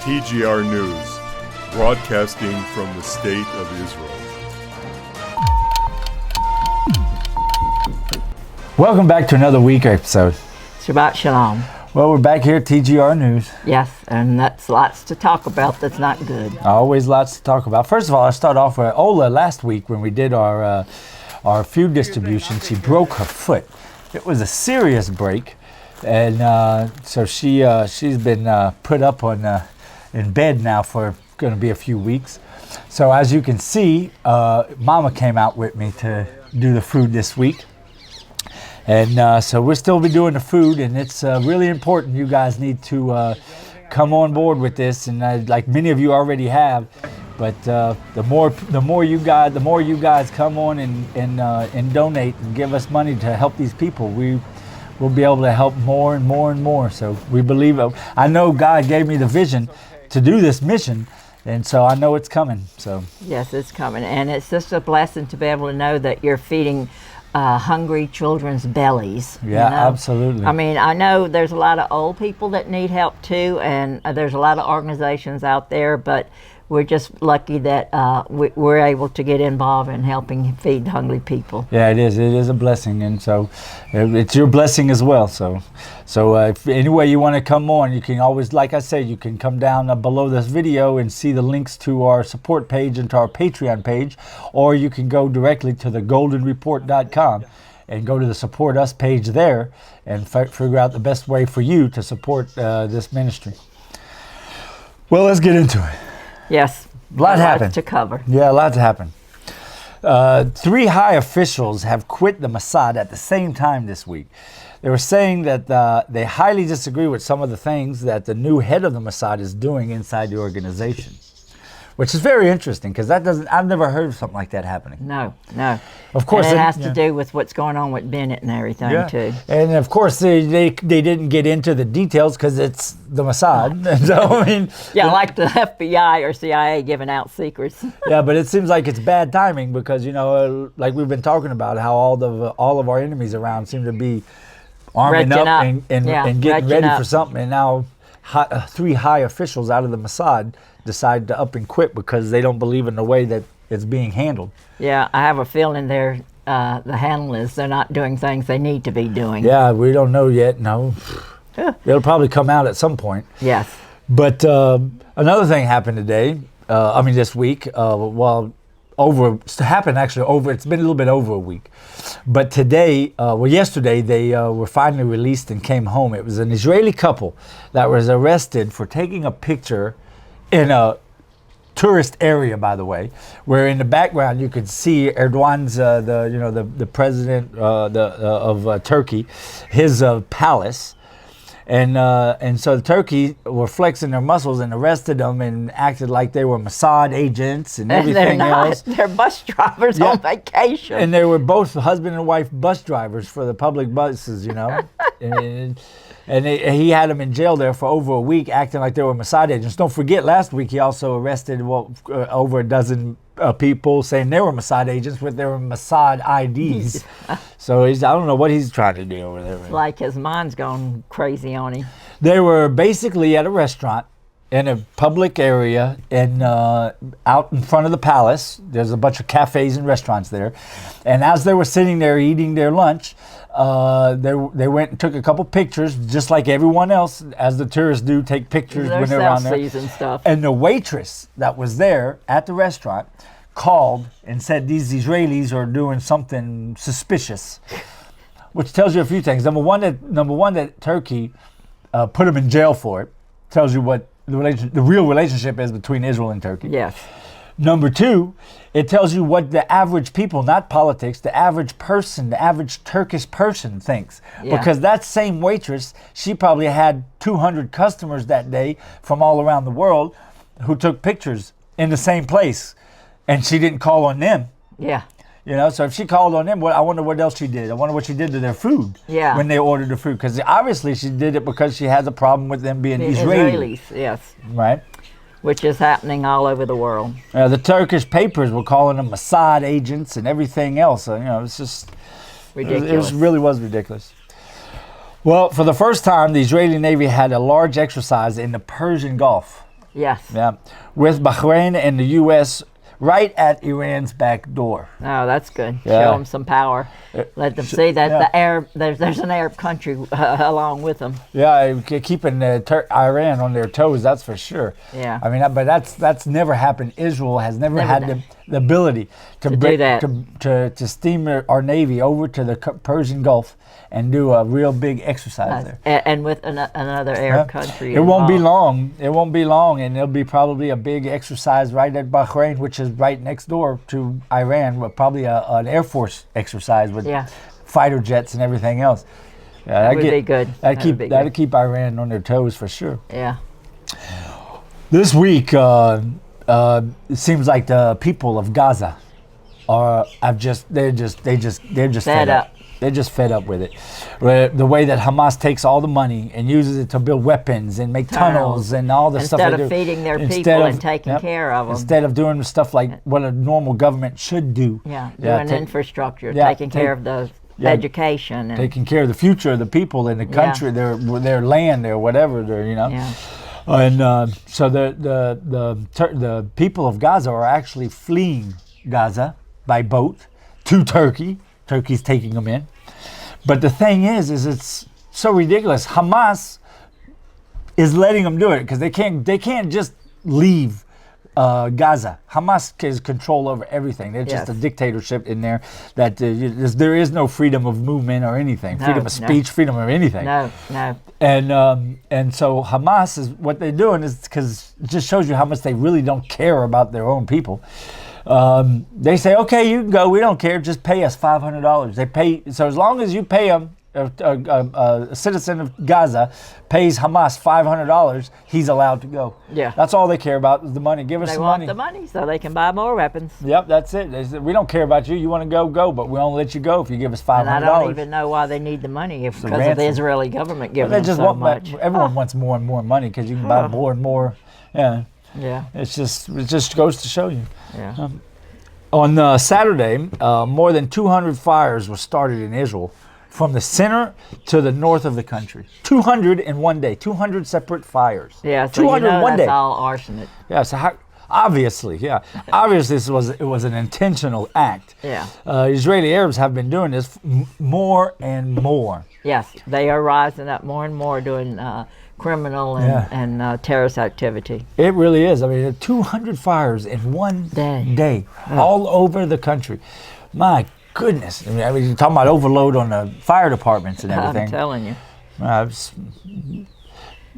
TGR News, broadcasting from the State of Israel. Welcome back to another week episode. Shabbat Shalom. Well, we're back here at TGR News. Yes, and that's lots to talk about that's not good. Always lots to talk about. First of all, I'll start off with Ola. Last week when we did our food distribution, she broke her foot. It was a serious break, and so she's been put up on in bed now for going to be a few weeks. So as you can see, Mama came out with me to do the food this week. And so we'll still be doing the food, and it's really important. You guys need to come on board with this, and like many of you already have. But the more you guys come on and donate and give us money to help these people, we will be able to help more and more and more. So we believe it. I know God gave me the vision to do this mission, and so I know it's coming. So yes, it's coming, and it's just a blessing to be able to know that you're feeding hungry children's bellies. Yeah, you know? Absolutely. I mean, I know there's a lot of old people that need help too, and there's a lot of organizations out there, but we're just lucky that we're able to get involved in helping feed hungry people. Yeah, it is. It is a blessing, and so it's your blessing as well. So if any way you want to come on, you can always, like I said, you can come down below this video and see the links to our support page and to our Patreon page, or you can go directly to thegoldenreport.com and go to the Support Us page there and figure out the best way for you to support this ministry. Well, let's get into it. Yes, a lot happened to cover. Yeah, a lot to happen. 3 high officials have quit the Mossad at the same time this week. They were saying that they highly disagree with some of the things that the new head of the Mossad is doing inside the organization, which is very interesting because I've never heard of something like that happening. No. Of course, and it has to do with what's going on with Bennett and everything too. And of course, they didn't get into the details because it's the Mossad. So I mean, like the FBI or CIA giving out secrets. Yeah, but it seems like it's bad timing because like we've been talking about how all of our enemies around seem to be arming up and getting ready for something, and now 3 high officials out of the Mossad decide to up and quit because they don't believe in the way that it's being handled. Yeah, I have a feeling the handlers, they're not doing things they need to be doing. Yeah, we don't know yet. No, it'll probably come out at some point. Yes. But another thing happened today. This week. It's been a little bit over a week. But today, yesterday, they were finally released and came home. It was an Israeli couple that was arrested for taking a picture in a tourist area, by the way, where in the background you could see Erdogan's, the president of Turkey, his palace. And so Turkey were flexing their muscles and arrested them and acted like they were Mossad agents and everything else. They're bus drivers on vacation. And they were both husband and wife bus drivers for the public buses, and he had them in jail there for over a week acting like they were Mossad agents. Don't forget, last week he also arrested over a dozen people saying they were Mossad agents with their Mossad IDs. So I don't know what he's trying to do over there. It's like his mind's gone crazy on him. They were basically at a restaurant in a public area and out in front of the palace. There's a bunch of cafes and restaurants there. And as they were sitting there eating their lunch, they went and took a couple pictures, just like everyone else, as the tourists do, take pictures when they're around there. And stuff. And the waitress that was there at the restaurant called and said these Israelis are doing something suspicious, which tells you a few things. Number one, that Turkey put them in jail for it. Tells you what the real relationship is between Israel and Turkey. Yes. Number 2, it tells you what the average people, not politics, the average person, the average Turkish person thinks. Yeah. Because that same waitress, she probably had 200 customers that day from all around the world who took pictures in the same place. And she didn't call on them. Yeah. So if she called on them, I wonder what else she did. I wonder what she did to their food when they ordered the food. Because obviously she did it because she has a problem with them being Israelis. Yes. Right. Which is happening all over the world. The Turkish papers were calling them Mossad agents and everything else. It's just ridiculous. It really was ridiculous. Well, for the first time, the Israeli Navy had a large exercise in the Persian Gulf. Yes. Yeah, with Bahrain and the U.S. right at Iran's back door. Oh, that's good. Yeah. Show them some power. Let them see that yeah. the Arab there's an Arab country along with them. Yeah, keeping Iran on their toes, that's for sure. Yeah. I mean, but that's never happened. Israel has never had done. the ability to do that. to steam our Navy over to the Persian Gulf and do a real big exercise there. And with another Arab country. It won't be involved. long. It won't be long, and there'll be probably a big exercise right at Bahrain, which is right next door to Iran, but probably an Air Force exercise with fighter jets and everything else. Yeah, that would be good. That'd keep Iran on their toes for sure. Yeah. This week, it seems like the people of Gaza they're just fed up. They're just fed up with it. The way that Hamas takes all the money and uses it to build weapons and make tunnels and all the stuff they do. Instead of feeding their people and taking care of them. Instead of doing stuff like what a normal government should do. Yeah, doing infrastructure, taking care of the education. And taking care of the future of the people in the country, their land, their whatever, Yeah. And so the people of Gaza are actually fleeing Gaza by boat to Turkey. Turkey's taking them in. But the thing is it's so ridiculous. Hamas is letting them do it because they can't just leave Gaza. Hamas has control over everything. They're just a dictatorship in there that there is no freedom of movement or anything, freedom of speech, freedom of anything. No. And so Hamas is what they're doing is because it just shows you how much they really don't care about their own people. They say, okay, you can go. We don't care. Just pay us $500. They pay. So as long as you pay them, a citizen of Gaza pays Hamas $500, he's allowed to go. Yeah. That's all they care about is the money. Give us They the want money. the money so they can buy more weapons. Yep, that's it. They said, we don't care about you. You want to go, but we only let you go if you give us $500. And I don't even know why they need the money because of the Israeli government giving them so much. Everyone wants more and more money because you can buy more and more. Yeah. Yeah. It just goes to show you. Yeah. On Saturday, more than 200 fires were started in Israel from the center to the north of the country. 200 in one day, 200 separate fires. Yeah, so 200 in one that's day. all arsenic. Yeah, so obviously, obviously it was an intentional act. Yeah. Israeli Arabs have been doing this more and more. Yes, they are rising up more and more doing criminal and terrorist activity. It really is. I mean, 200 fires in one day all over the country. My goodness. I mean, you're talking about overload on the fire departments and everything. I'm telling you.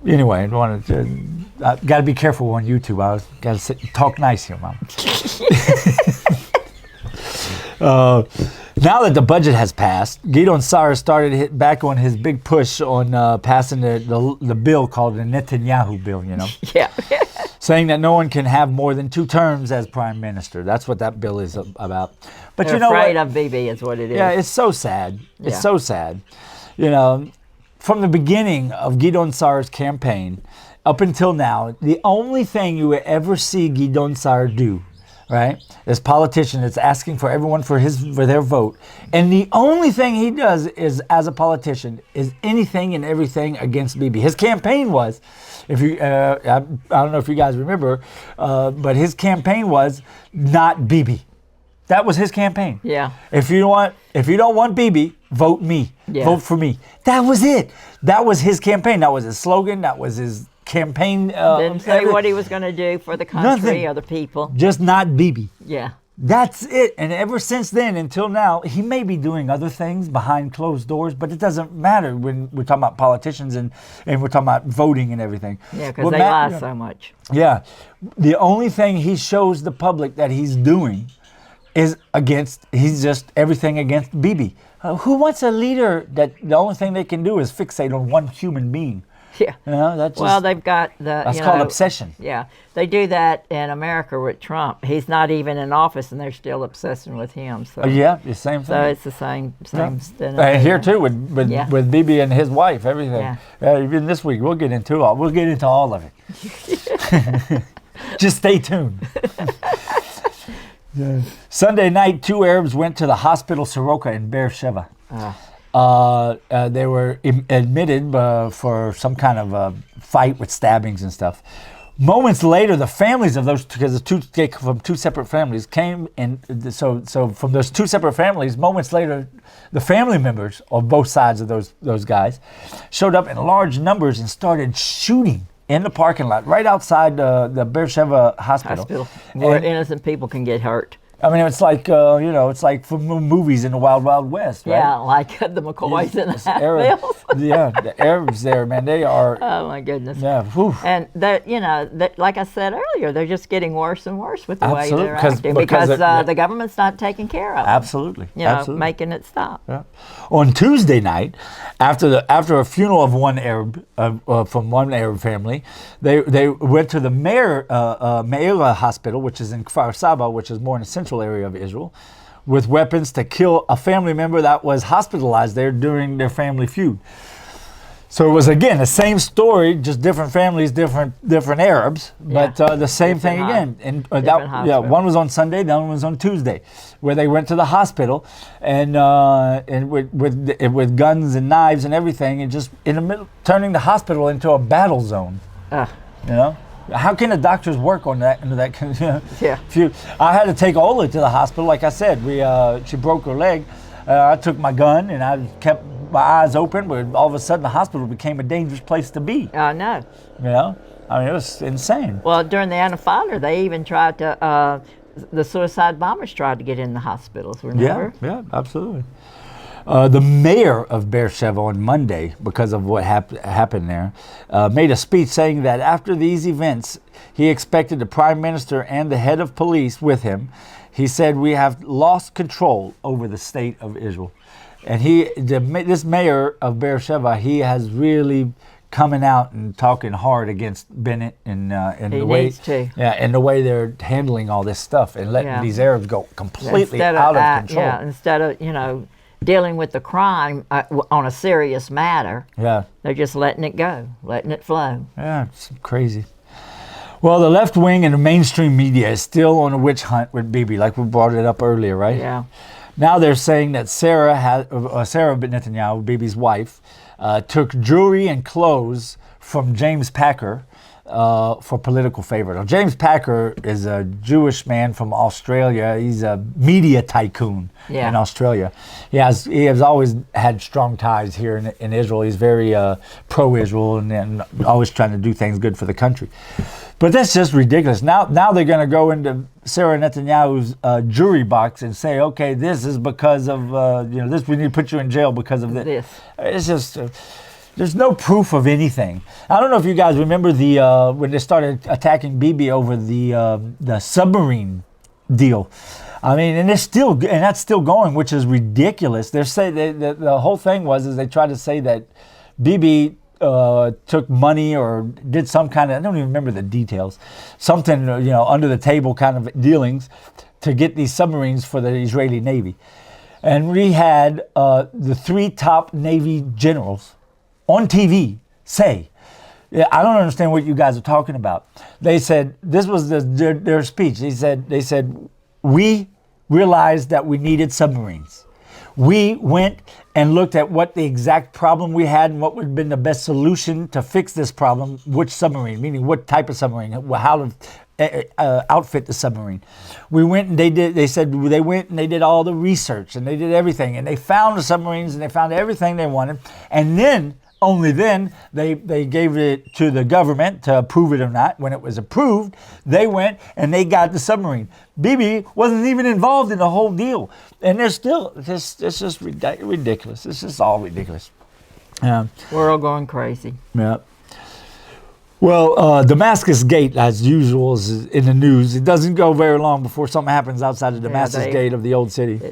Anyway, I got to be careful on YouTube. I got to talk nice here, Mom. Now that the budget has passed, Gideon Sa'ar started back on his big push on passing the bill called the Netanyahu bill, Yeah. saying that no one can have more than 2 terms as prime minister. That's what that bill is about. But They're you know afraid what? of Bibi is what it is. Yeah, it's so sad. It's Yeah. so sad. From the beginning of Gideon Sa'ar's campaign up until now, the only thing you would ever see Gideon Sa'ar do, right, this politician that's asking for everyone for their vote, and the only thing he does is, as a politician, is anything and everything against Bibi. His campaign was, if you, I don't know if you guys remember, but his campaign was not Bibi. That was his campaign. Yeah. If you don't want Bibi, vote me. Yeah. Vote for me. That was it. That was his campaign. That was his slogan. That was his campaign. Didn't say what he was going to do for the country Nothing. or the people. Just not Bibi. Yeah. That's it. And ever since then until now, he may be doing other things behind closed doors, but it doesn't matter when we're talking about politicians and we're talking about voting and everything. Yeah, because they lie so much. Yeah. The only thing he shows the public that he's doing is he's just everything against Bibi. Who wants a leader that the only thing they can do is fixate on one human being? Yeah. That's well, they've got that's called obsession. Yeah. They do that in America with Trump. He's not even in office and they're still obsessing with him. So yeah, the same thing. So it's the same thing. And here too with Bibi and his wife, everything. Yeah. Even this week we'll get into all of it. Just stay tuned. Sunday night, 2 Arabs went to the hospital Soroka in Beersheba. They were admitted for some kind of a fight with stabbings and stuff. Moments later, the families of those, because they come from two separate families, came, and so from those two separate families, moments later, the family members of both sides of those guys showed up in large numbers and started shooting in the parking lot right outside the Beersheba hospital. Where innocent people can get hurt. I mean, it's like it's like from movies in the Wild Wild West, right? Yeah, like the McCoys and the Hatfields. Yeah, the Arabs there, man, they are. Oh my goodness. Yeah, whew. And that like I said earlier, they're just getting worse and worse with the way they're acting because the government's not taking care of them. Absolutely, absolutely. Making it stop. Yeah. On Tuesday night, after a funeral of one Arab from one Arab family, they went to the Me'ela hospital, which is in Kfar Saba, which is more in the central area of Israel, with weapons to kill a family member that was hospitalized there during their family feud. So it was, again, the same story, just different families, different Arabs, but the same thing again. And one was on Sunday, the other one was on Tuesday, where they went to the hospital and with guns and knives and everything, and just in the middle, turning the hospital into a battle zone. How can the doctors work on that? I had to take Ola to the hospital. Like I said, she broke her leg. I took my gun and I kept my eyes open, but all of a sudden the hospital became a dangerous place to be. I know. I mean, it was insane. Well, during the Intifada, they even tried to. The suicide bombers tried to get in the hospitals. Remember? Yeah, absolutely. The mayor of Beersheba on Monday, because of what happened there, made a speech saying that after these events, he expected the prime minister and the head of police with him. He said, "We have lost control over the state of Israel." And this mayor of Beersheba, he has really coming out and talking hard against Bennett and the way they're handling all this stuff and letting these Arabs go completely out of control. Yeah, instead of dealing with the crime on a serious matter. Yeah. They're just letting it go, letting it flow. Yeah, it's crazy. Well, the left wing and the mainstream media is still on a witch hunt with Bibi, like we brought it up earlier, right? Yeah. Now they're saying that Sarah Netanyahu, Bibi's wife, took jewelry and clothes from James Packer for political favor. Now, James Packer is a Jewish man from Australia. He's a media tycoon in Australia. He has always had strong ties here in Israel. He's very pro-Israel and always trying to do things good for the country. But that's just ridiculous. Now they're going to go into Sarah Netanyahu's jury box and say, okay, this is because of this. We need to put you in jail because of this. It's just. There's no proof of anything. I don't know if you guys remember when they started attacking Bibi over the submarine deal. I mean, and that's still going, which is ridiculous. They're saying the whole thing is they tried to say that Bibi took money or did some kind of, I don't even remember the details, something under the table kind of dealings to get these submarines for the Israeli Navy. And we had the three top Navy generals on TV say, I don't understand what you guys are talking about. They said, this was their speech. They said, we realized that we needed submarines. We went and looked at what the exact problem we had and what would have been the best solution to fix this problem, which submarine, meaning what type of submarine, how to outfit the submarine. We went and they went and they did all the research and they did everything and they found the submarines and they found everything they wanted. And then, only then, they gave it to the government to approve it or not. When it was approved, they went and they got the submarine. Bibi wasn't even involved in the whole deal. And they're still, it's just ridiculous. It's just all ridiculous. We're all going crazy. Yeah. Well, Damascus Gate, as usual, is in the news. It doesn't go very long before something happens outside the Damascus Gate of the old city.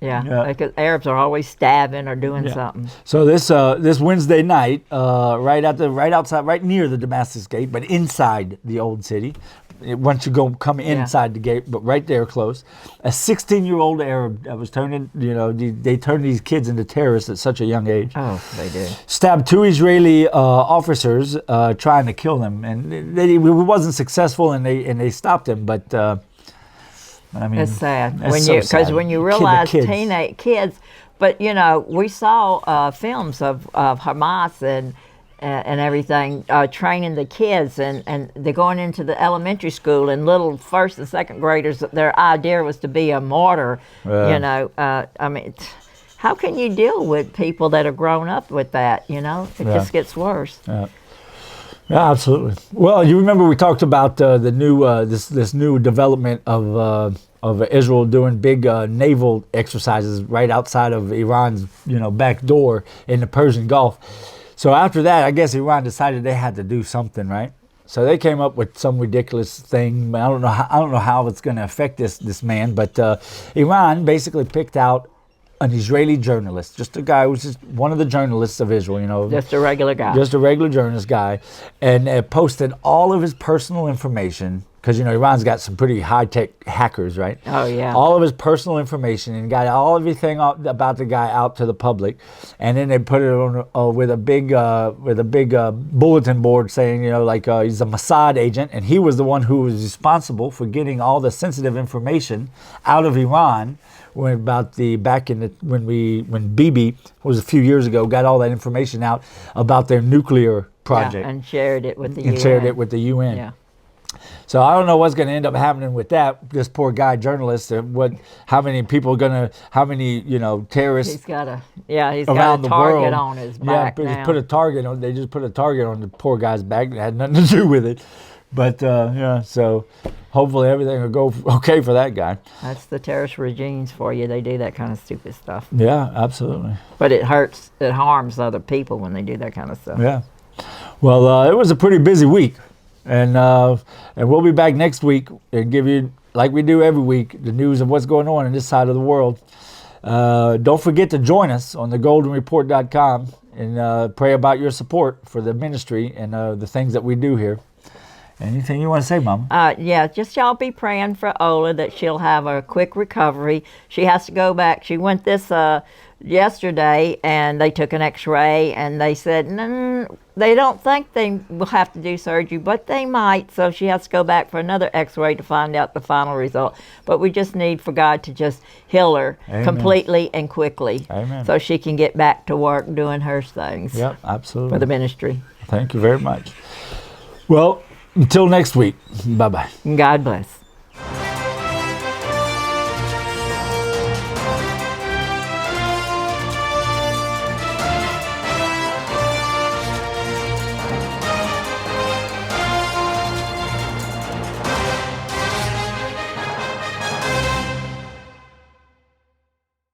Because Arabs are always stabbing or doing something. So this Wednesday night, right near the Damascus Gate, but inside the old city, once you come inside the gate, but right there close, a 16-year-old Arab that was they turned these kids into terrorists at such a young age. Oh, they did. Stabbed two Israeli officers trying to kill them, and it wasn't successful, and they stopped him, but. I mean, it's sad when you realize teenage kids. But we saw films of Hamas and everything, training the kids, and they're going into the elementary school, and little first and second graders, their idea was to be a martyr. I mean, how can you deal with people that are grown up with that? It just gets worse. Yeah, absolutely. Well, you remember we talked about the new this new development of Israel doing big naval exercises right outside of Iran's back door in the Persian Gulf. So after that, I guess Iran decided they had to do something, right? So they came up with some ridiculous thing. I don't know how it's going to affect this man, but Iran basically picked out an Israeli journalist, just a guy who's just one of the journalists of Israel, Just a regular guy. Just a regular journalist guy, and posted all of his personal information, because, Iran's got some pretty high-tech hackers, right? Oh, yeah. All of his personal information, and got everything about the guy out to the public, and then they put it on with a big bulletin board saying, he's a Mossad agent, and he was the one who was responsible for getting all the sensitive information out of Iran when Bibi was a few years ago, got all that information out about their nuclear project, and shared it with the UN. Shared it with the UN. Yeah. So I don't know what's going to end up happening with that. This poor guy, journalist. How many terrorists? He's got a target world on his back now. They just put a target on the poor guy's back. It had nothing to do with it. But so hopefully everything will go okay for that guy. That's the terrorist regimes for you. They do that kind of stupid stuff. Yeah, absolutely. But it harms other people when they do that kind of stuff. Yeah. Well, it was a pretty busy week, and we'll be back next week and give you, like we do every week, the news of what's going on in this side of the world. Don't forget to join us on thegoldenreport.com and pray about your support for the ministry and the things that we do here. Anything you want to say, Mama? Just y'all be praying for Ola that she'll have a quick recovery. She has to go back. She went this yesterday, and they took an x-ray, and they said, they don't think they will have to do surgery, but they might. So she has to go back for another x-ray to find out the final result. But we just need for God to just heal her completely and quickly. Amen. So she can get back to work doing her things. Yep, absolutely. For the ministry. Thank you very much. Well, until next week, bye-bye. God bless.